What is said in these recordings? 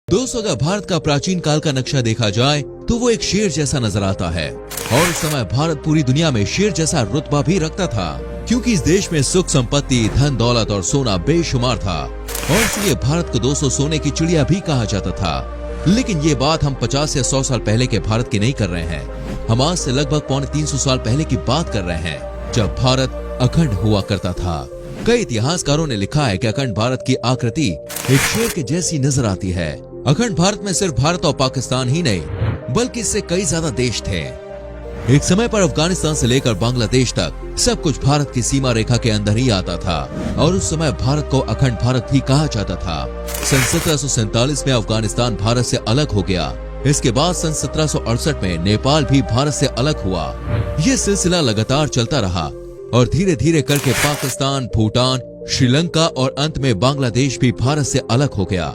दोस्तों, अगर भारत का प्राचीन काल का नक्शा देखा जाए तो वो एक शेर जैसा नजर आता है और उस समय भारत पूरी दुनिया में शेर जैसा रुतबा भी रखता था, क्योंकि इस देश में सुख संपत्ति, धन दौलत और सोना बेशुमार था और इसलिए भारत को दोस्तों सोने की चिड़िया भी कहा जाता था। लेकिन ये बात हम 50 या 100 साल पहले के भारत की नहीं कर रहे हैं। हम आज से लगभग 350 साल पहले की बात कर रहे हैं, जब भारत अखंड हुआ करता था। कई इतिहासकारों ने लिखा है कि अखंड भारत की आकृति एक शेर के जैसी नजर आती है। अखंड भारत में सिर्फ भारत और पाकिस्तान ही नहीं, बल्कि इससे कई ज्यादा देश थे। एक समय पर अफगानिस्तान से लेकर बांग्लादेश तक सब कुछ भारत की सीमा रेखा के अंदर ही आता था और उस समय भारत को अखंड भारत भी कहा जाता था। सन 1747 में अफगानिस्तान भारत से अलग हो गया। इसके बाद सन 1768 में नेपाल भी भारत से अलग हुआ। ये सिलसिला लगातार चलता रहा और धीरे धीरे करके पाकिस्तान, भूटान, श्रीलंका और अंत में बांग्लादेश भी भारत से अलग हो गया।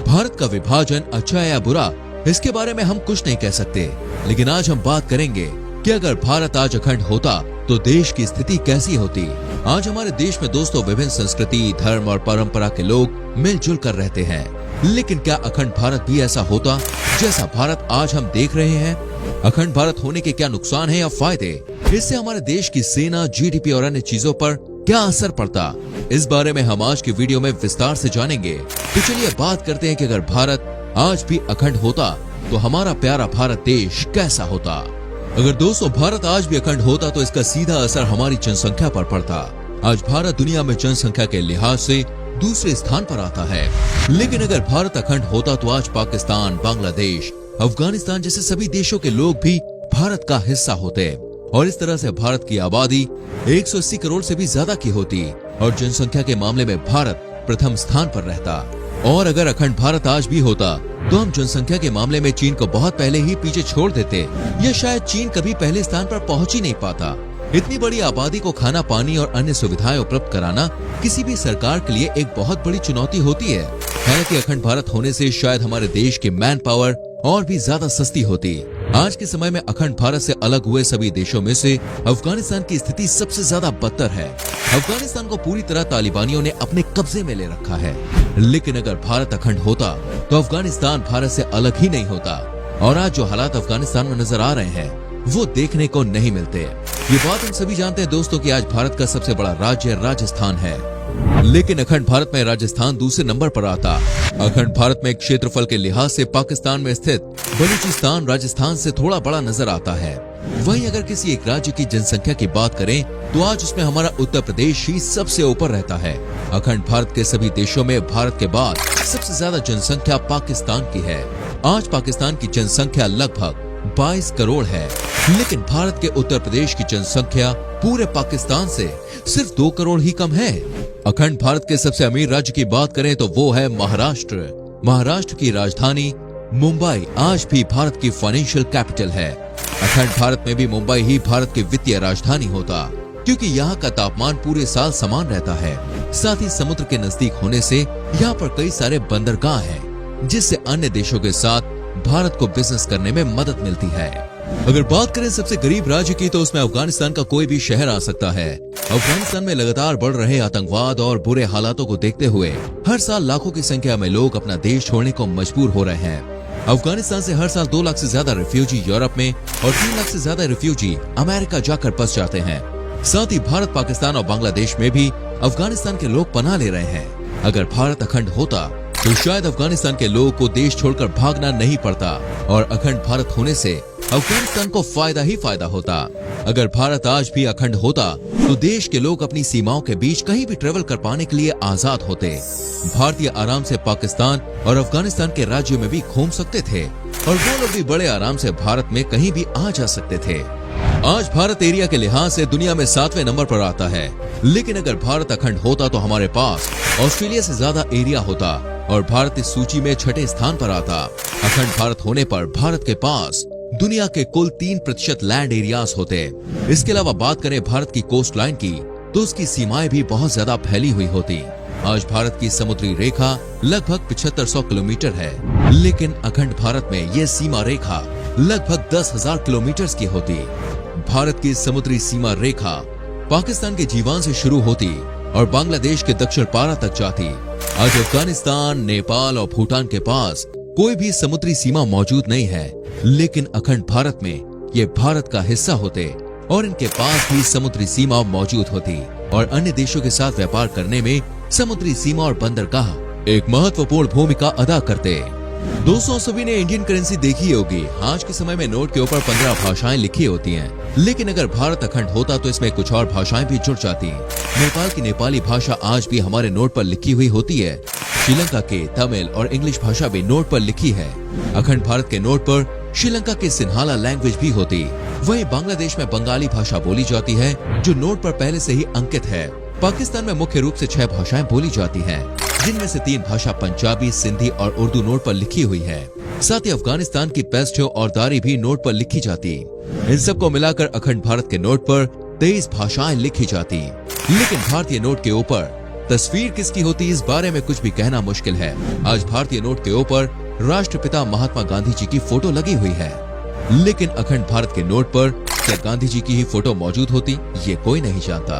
भारत का विभाजन अच्छा या बुरा, इसके बारे में हम कुछ नहीं कह सकते, लेकिन आज हम बात करेंगे कि अगर भारत आज अखंड होता तो देश की स्थिति कैसी होती। आज हमारे देश में दोस्तों विभिन्न संस्कृति, धर्म और परंपरा के लोग मिलजुल कर रहते हैं, लेकिन क्या अखंड भारत भी ऐसा होता जैसा भारत आज हम देख रहे हैं? अखंड भारत होने के क्या नुकसान है या फायदे? इससे हमारे देश की सेना, जीडीपी और अन्य चीजों पर क्या असर पड़ता? इस बारे में हम आज की वीडियो में विस्तार से जानेंगे। तो चलिए बात करते हैं कि अगर भारत आज भी अखंड होता तो हमारा प्यारा भारत देश कैसा होता। अगर दोस्तों भारत आज भी अखंड होता तो इसका सीधा असर हमारी जनसंख्या पर पड़ता। आज भारत दुनिया में जनसंख्या के लिहाज से दूसरे स्थान पर आता है, लेकिन अगर भारत अखंड होता तो आज पाकिस्तान, बांग्लादेश, अफगानिस्तान जैसे सभी देशों के लोग भी भारत का हिस्सा होते और इस तरह से भारत की आबादी 180 करोड़ से भी ज्यादा की होती और जनसंख्या के मामले में भारत प्रथम स्थान पर रहता। और अगर अखंड भारत आज भी होता तो हम जनसंख्या के मामले में चीन को बहुत पहले ही पीछे छोड़ देते, या शायद चीन कभी पहले स्थान पर पहुंच ही नहीं पाता। इतनी बड़ी आबादी को खाना, पानी और अन्य सुविधाएं उपलब्ध कराना किसी भी सरकार के लिए एक बहुत बड़ी चुनौती होती है। हालांकि अखंड भारत होने से शायद हमारे देश की मैन पावर और भी ज्यादा सस्ती होती। आज के समय में अखंड भारत से अलग हुए सभी देशों में से अफगानिस्तान की स्थिति सबसे ज्यादा बदतर है। अफगानिस्तान को पूरी तरह तालिबानियों ने अपने कब्जे में ले रखा है, लेकिन अगर भारत अखंड होता तो अफगानिस्तान भारत से अलग ही नहीं होता और आज जो हालात अफगानिस्तान में नजर आ रहे हैं वो देखने को नहीं मिलते। ये बात हम सभी जानते हैं दोस्तों कि आज भारत का सबसे बड़ा राज्य राजस्थान है, लेकिन अखंड भारत में राजस्थान दूसरे नंबर पर आता। अखंड भारत में क्षेत्रफल के लिहाज से पाकिस्तान में स्थित बलूचिस्तान राजस्थान से थोड़ा बड़ा नजर आता है। वहीं अगर किसी एक राज्य की जनसंख्या की बात करें तो आज उसमें हमारा उत्तर प्रदेश ही सबसे ऊपर रहता है। अखंड भारत के सभी देशों में भारत के बाद सबसे ज्यादा जनसंख्या पाकिस्तान की है। आज पाकिस्तान की जनसंख्या लगभग 22 करोड़ है, लेकिन भारत के उत्तर प्रदेश की जनसंख्या पूरे पाकिस्तान से सिर्फ 2 करोड़ ही कम है। अखंड भारत के सबसे अमीर राज्य की बात करें तो वो है महाराष्ट्र। महाराष्ट्र की राजधानी मुंबई आज भी भारत की फाइनेंशियल कैपिटल है। अखंड भारत में भी मुंबई ही भारत की वित्तीय राजधानी होता, क्योंकि यहाँ का तापमान पूरे साल समान रहता है। साथ ही समुद्र के नजदीक होने से यहाँ पर कई सारे बंदरगाह हैं, जिससे अन्य देशों के साथ भारत को बिजनेस करने में मदद मिलती है। अगर बात करें सबसे गरीब राज्य की तो उसमें अफगानिस्तान का कोई भी शहर आ सकता है। अफगानिस्तान में लगातार बढ़ रहे आतंकवाद और बुरे हालातों को देखते हुए हर साल लाखों की संख्या में लोग अपना देश छोड़ने को मजबूर हो रहे हैं। अफगानिस्तान से हर साल 2 लाख से ज्यादा रिफ्यूजी यूरोप में और 3 लाख से ज्यादा रिफ्यूजी अमेरिका जाकर बस जाते हैं। साथ ही भारत, पाकिस्तान और बांग्लादेश में भी अफगानिस्तान के लोग पनाह ले रहे हैं। अगर भारत अखंड होता तो शायद अफगानिस्तान के लोगों को देश छोड़कर भागना नहीं पड़ता और अखंड भारत होने से अफगानिस्तान को फायदा ही फायदा होता। अगर भारत आज भी अखंड होता तो देश के लोग अपनी सीमाओं के बीच कहीं भी ट्रेवल कर पाने के लिए आजाद होते। भारतीय आराम से पाकिस्तान और अफगानिस्तान के राज्यों में भी घूम सकते थे और वो लोग भी बड़े आराम से भारत में कहीं भी आ जा सकते थे। आज भारत एरिया के लिहाज से दुनिया में 7वें नंबर पर आता है, लेकिन अगर भारत अखंड होता तो हमारे पास ऑस्ट्रेलिया से ज्यादा एरिया होता और भारत इस सूची में 6ठे स्थान पर आता। अखंड भारत होने पर भारत के पास दुनिया के कुल 3% लैंड एरियाज होते। इसके अलावा बात करें भारत की कोस्ट लाइन की तो उसकी सीमाएं भी बहुत ज्यादा फैली हुई होती। आज भारत की समुद्री रेखा लगभग 7500 किलोमीटर है, लेकिन अखंड भारत में यह सीमा रेखा लगभग 10,000 किलोमीटर की होती। भारत की समुद्री सीमा रेखा पाकिस्तान के जीवान से शुरू होती और बांग्लादेश के दक्षिण पारा तक जाती। आज अफगानिस्तान, नेपाल और भूटान के पास कोई भी समुद्री सीमा मौजूद नहीं है, लेकिन अखंड भारत में ये भारत का हिस्सा होते और इनके पास भी समुद्री सीमा मौजूद होती और अन्य देशों के साथ व्यापार करने में समुद्री सीमा और बंदरगाह एक महत्वपूर्ण भूमिका अदा करते। दोस्तों, सभी ने इंडियन करेंसी देखी होगी। आज के समय में नोट के ऊपर 15 भाषाएं लिखी होती हैं, लेकिन अगर भारत अखंड होता तो इसमें कुछ और भाषाएं भी जुड़ जाती। नेपाल की नेपाली भाषा आज भी हमारे नोट पर लिखी हुई होती है। श्रीलंका के तमिल और इंग्लिश भाषा भी नोट पर लिखी है। अखंड भारत के नोट पर श्रीलंका के सिन्हाला लैंग्वेज भी होती। वहीं बांग्लादेश में बंगाली भाषा बोली जाती है, जो नोट पर पहले से ही अंकित है। पाकिस्तान में मुख्य रूप से 6 भाषाएं बोली जाती हैं, जिनमें से 3 भाषा पंजाबी, सिंधी और उर्दू नोट पर लिखी हुई है। साथ ही अफगानिस्तान की पेश्तो और दारी भी नोट पर लिखी जाती। इन सबको मिलाकर अखंड भारत के नोट पर 23 भाषाएं लिखी जाती। लेकिन भारतीय नोट के ऊपर तस्वीर किसकी होती, इस बारे में कुछ भी कहना मुश्किल है। आज भारतीय नोट के ऊपर राष्ट्रपिता महात्मा गांधी जी की फोटो लगी हुई है, लेकिन अखंड भारत के नोट पर क्या गांधी जी की ही फोटो मौजूद होती, ये कोई नहीं जानता।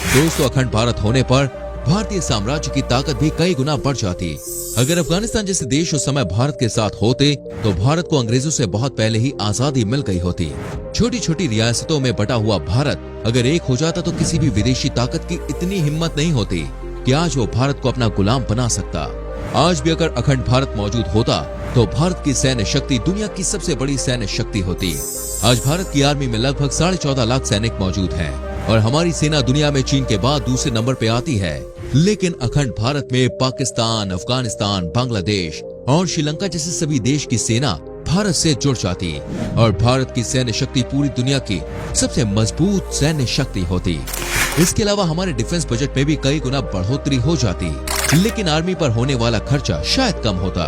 दोस्तों, अखंड भारत होने पर भारतीय साम्राज्य की ताकत भी कई गुना बढ़ जाती। अगर अफगानिस्तान जैसे देश उस समय भारत के साथ होते तो भारत को अंग्रेजों से बहुत पहले ही आजादी मिल गई होती। छोटी छोटी रियासतों में बटा हुआ भारत अगर एक हो जाता तो किसी भी विदेशी ताकत की इतनी हिम्मत नहीं होती कि आज वो भारत को अपना गुलाम बना सकता। आज भी अगर अखंड भारत मौजूद होता तो भारत की सैन्य शक्ति दुनिया की सबसे बड़ी सैन्य शक्ति होती। आज भारत की आर्मी में लगभग 14.5 लाख सैनिक मौजूद हैं और हमारी सेना दुनिया में चीन के बाद दूसरे नंबर पे आती है। लेकिन अखंड भारत में पाकिस्तान, अफगानिस्तान, बांग्लादेश और श्रीलंका जैसे सभी देश की सेना भारत से जुड़ जाती और भारत की सैन्य शक्ति पूरी दुनिया की सबसे मजबूत सैन्य शक्ति होती। इसके अलावा हमारे डिफेंस बजट में भी कई गुना बढ़ोतरी हो जाती, लेकिन आर्मी पर होने वाला खर्चा शायद कम होता।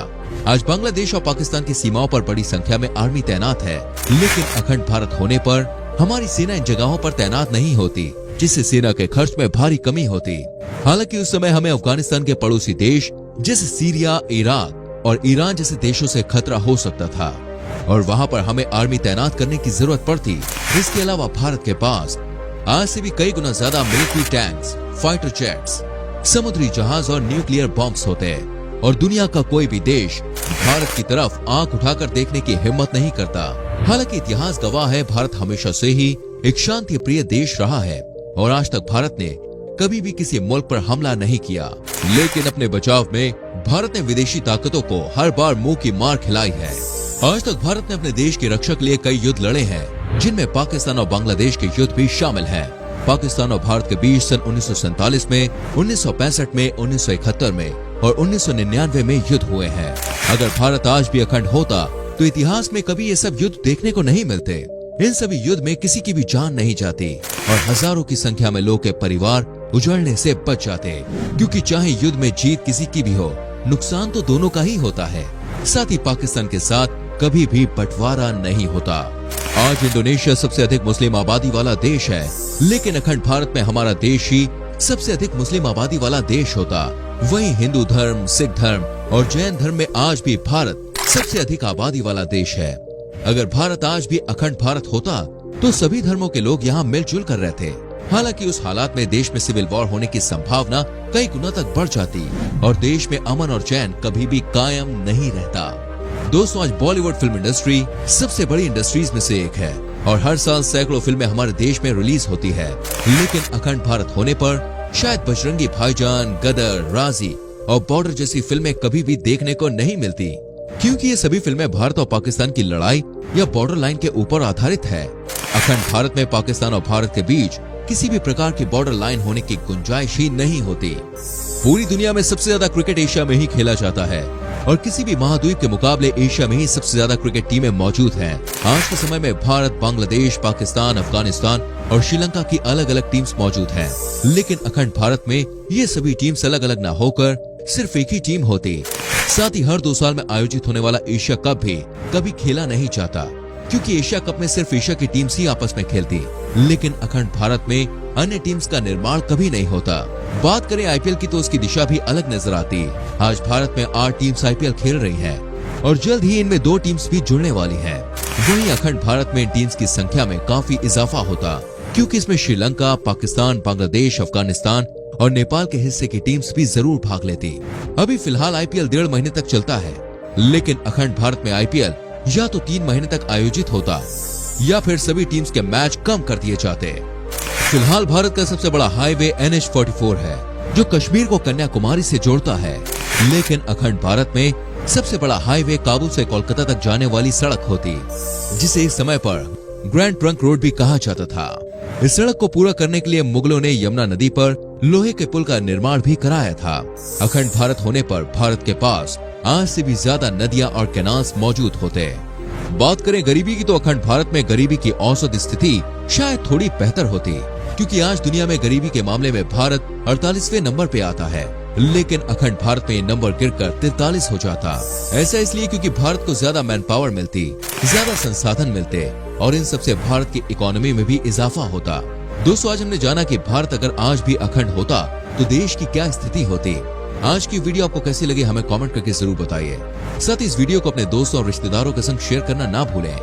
आज बांग्लादेश और पाकिस्तान की सीमाओं पर बड़ी संख्या में आर्मी तैनात है, लेकिन अखंड भारत होने पर हमारी सेना इन जगहों पर तैनात नहीं होती, जिससे सेना के खर्च में भारी कमी होती। हालांकि उस समय हमें अफगानिस्तान के पड़ोसी देश जैसे सीरिया, इराक और ईरान जैसे देशों से खतरा हो सकता था और वहां पर हमें आर्मी तैनात करने की जरूरत पड़ती। इसके अलावा भारत के पास आज से भी कई गुना ज्यादा मिलिट्री टैंक्स, फाइटर जेट्स, समुद्री जहाज और न्यूक्लियर बॉम्ब्स होते हैं और दुनिया का कोई भी देश भारत की तरफ आंख उठाकर देखने की हिम्मत नहीं करता। हालांकि इतिहास गवाह है, भारत हमेशा से ही एक शांति प्रिय देश रहा है और आज तक भारत ने कभी भी किसी मुल्क पर हमला नहीं किया। लेकिन अपने बचाव में भारत ने विदेशी ताकतों को हर बार मुंह की मार खिलाई है। आज तक भारत ने अपने देश की रक्षा के लिए कई युद्ध लड़े हैं, जिनमें पाकिस्तान और बांग्लादेश के युद्ध भी शामिल हैं। पाकिस्तान और भारत के बीच सन 1947 में, 1965 में, 1971 में और 1999 में युद्ध हुए हैं। अगर भारत आज भी अखंड होता तो इतिहास में कभी ये सब युद्ध देखने को नहीं मिलते। इन सभी युद्ध में किसी की भी जान नहीं जाती और हजारों की संख्या में लोग के परिवार उजड़ने से बच जाते, क्योंकि चाहे युद्ध में जीत किसी की भी हो, नुकसान तो दोनों का ही होता है। साथ ही पाकिस्तान के साथ कभी भी बंटवारा नहीं होता। आज इंडोनेशिया सबसे अधिक मुस्लिम आबादी वाला देश है, लेकिन अखंड भारत में हमारा देश ही सबसे अधिक मुस्लिम आबादी वाला देश होता। वहीं हिंदू धर्म, सिख धर्म और जैन धर्म में आज भी भारत सबसे अधिक आबादी वाला देश है। अगर भारत आज भी अखंड भारत होता तो सभी धर्मों के लोग यहाँ मिलजुल कर रहते। हालांकि उस हालात में देश में सिविल वॉर होने की संभावना कई गुना तक बढ़ जाती और देश में अमन और चैन कभी भी कायम नहीं रहता। दोस्तों, आज बॉलीवुड फिल्म इंडस्ट्री सबसे बड़ी इंडस्ट्रीज में से एक है और हर साल सैकड़ों फिल्में हमारे देश में रिलीज होती है। लेकिन अखंड भारत होने पर शायद बजरंगी भाईजान, गदर, राजी और बॉर्डर जैसी फिल्में कभी भी देखने को नहीं मिलती, क्योंकि ये सभी फिल्में भारत और पाकिस्तान की लड़ाई या बॉर्डर लाइन के ऊपर आधारित है। अखंड भारत में पाकिस्तान और भारत के बीच किसी भी प्रकार की बॉर्डर लाइन होने की गुंजाइश ही नहीं होती। पूरी दुनिया में सबसे ज्यादा क्रिकेट एशिया में ही खेला जाता है और किसी भी महाद्वीप के मुकाबले एशिया में ही सबसे ज्यादा क्रिकेट टीमें मौजूद हैं। आज के समय में भारत, बांग्लादेश, पाकिस्तान, अफगानिस्तान और श्रीलंका की अलग अलग टीम्स मौजूद हैं। लेकिन अखंड भारत में ये सभी टीम्स अलग अलग न होकर सिर्फ एक ही टीम होती। साथ ही हर 2 साल में आयोजित होने वाला एशिया कप भी कभी खेला नहीं जाता, क्योंकि एशिया कप में सिर्फ एशिया की टीम्स ही आपस में खेलती। लेकिन अखंड भारत में अन्य टीम्स का निर्माण कभी नहीं होता। बात करें आईपीएल की तो उसकी दिशा भी अलग नजर आती। आज भारत में 8 टीम्स आईपीएल खेल रही हैं और जल्द ही इनमें 2 टीम्स भी जुड़ने वाली हैं। वहीं अखंड भारत में टीम्स की संख्या में काफी इजाफा होता, क्योंकि इसमें श्रीलंका, पाकिस्तान, बांग्लादेश, अफगानिस्तान और नेपाल के हिस्से की टीम्स भी जरूर भाग लेती। अभी फिलहाल आईपीएल 1.5 महीने तक चलता है, लेकिन अखंड भारत में आईपीएल या तो 3 महीने तक आयोजित होता या फिर सभी टीम्स के मैच कम कर दिए जाते। फिलहाल भारत का सबसे बड़ा हाईवे NH-44 है जो कश्मीर को कन्याकुमारी से जोड़ता है, लेकिन अखंड भारत में सबसे बड़ा हाईवे काबुल से कोलकाता तक जाने वाली सड़क होती, जिसे इस समय पर ग्रैंड ट्रंक रोड भी कहा जाता था। इस सड़क को पूरा करने के लिए मुगलों ने यमुना नदी पर लोहे के पुल का निर्माण भी कराया था। अखंड भारत होने पर भारत के पास आज से भी ज्यादा नदियां और कैनाल्स मौजूद होते। बात करें गरीबी की तो अखंड भारत में गरीबी की औसत स्थिति शायद थोड़ी बेहतर होती, क्योंकि आज दुनिया में गरीबी के मामले में भारत 48वें नंबर पे आता है, लेकिन अखंड भारत में ये नंबर गिरकर 43 हो जाता। ऐसा इसलिए क्योंकि भारत को ज्यादा मैन पावर मिलती, ज्यादा संसाधन मिलते और इन सबसे भारत की इकोनॉमी में भी इजाफा होता। दोस्तों, आज हमने जाना कि भारत अगर आज भी अखंड होता तो देश की क्या स्थिति होती। आज की वीडियो आपको कैसी लगी हमें कमेंट करके जरूर बताइए। साथ ही इस वीडियो को अपने दोस्तों और रिश्तेदारों के संग शेयर करना ना भूलें।